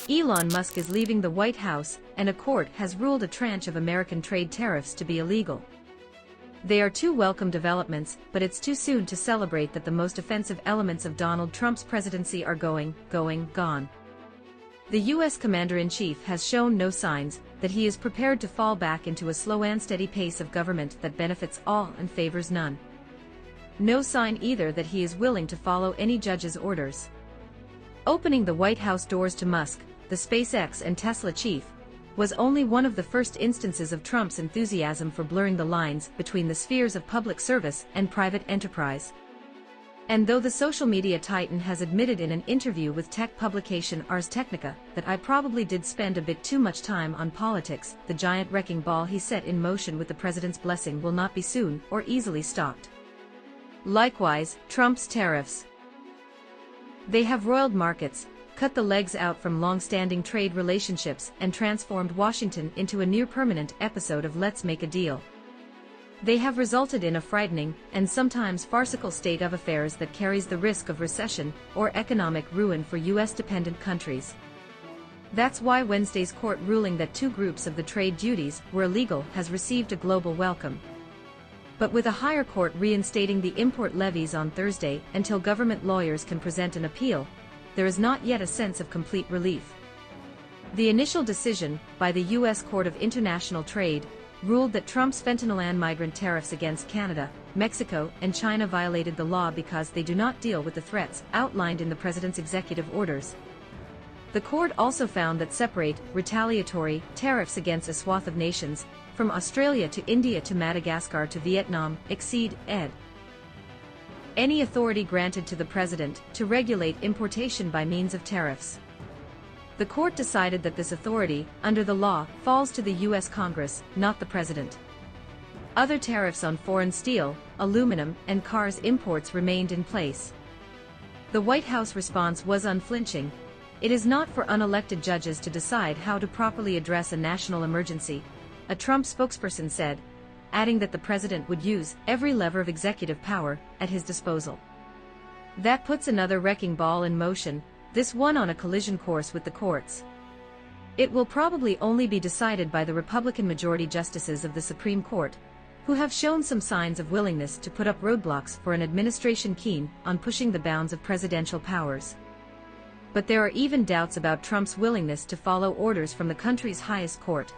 Elon Musk is leaving the White House, and a court has ruled a tranche of American trade tariffs to be illegal. They are two welcome developments, but it's too soon to celebrate that the most offensive elements of Donald Trump's presidency are gone. The U.S. Commander-in-Chief has shown no signs that he is prepared to fall back into a slow and steady pace of government that benefits all and favors none. No sign either that he is willing to follow any judge's orders. Opening the White House doors to Musk, the SpaceX and Tesla chief, was only one of the first instances of Trump's enthusiasm for blurring the lines between the spheres of public service and private enterprise. And though the social media titan has admitted in an interview with tech publication Ars Technica that I probably did spend a bit too much time on politics, the giant wrecking ball he set in motion with the president's blessing will not be soon or easily stopped. Likewise, Trump's tariffs. They have roiled markets, cut the legs out from long-standing trade relationships, and transformed Washington into a near-permanent episode of Let's Make a Deal. They have resulted in a frightening, and sometimes farcical state of affairs that carries the risk of recession or economic ruin for U.S.-dependent countries. That's why Wednesday's court ruling that two groups of the trade duties were illegal has received a global welcome. But with a higher court reinstating the import levies on Thursday until government lawyers can present an appeal, there is not yet a sense of complete relief. The initial decision, by the U.S. Court of International Trade, ruled that Trump's fentanyl and migrant tariffs against Canada, Mexico, and China violated the law because they do not deal with the threats outlined in the president's executive orders. The court also found that separate, retaliatory tariffs against a swath of nations, from Australia to India to Madagascar to Vietnam, exceed any authority granted to the president to regulate importation by means of tariffs. The court decided that this authority, under the law, falls to the U.S. Congress, not the president. Other tariffs on foreign steel, aluminum, and cars imports remained in place. The White House response was unflinching. It is not for unelected judges to decide how to properly address a national emergency, a Trump spokesperson said, adding that the president would use every lever of executive power at his disposal. That puts another wrecking ball in motion, this one on a collision course with the courts. It will probably only be decided by the Republican majority justices of the Supreme Court, who have shown some signs of willingness to put up roadblocks for an administration keen on pushing the bounds of presidential powers. But there are even doubts about Trump's willingness to follow orders from the country's highest court.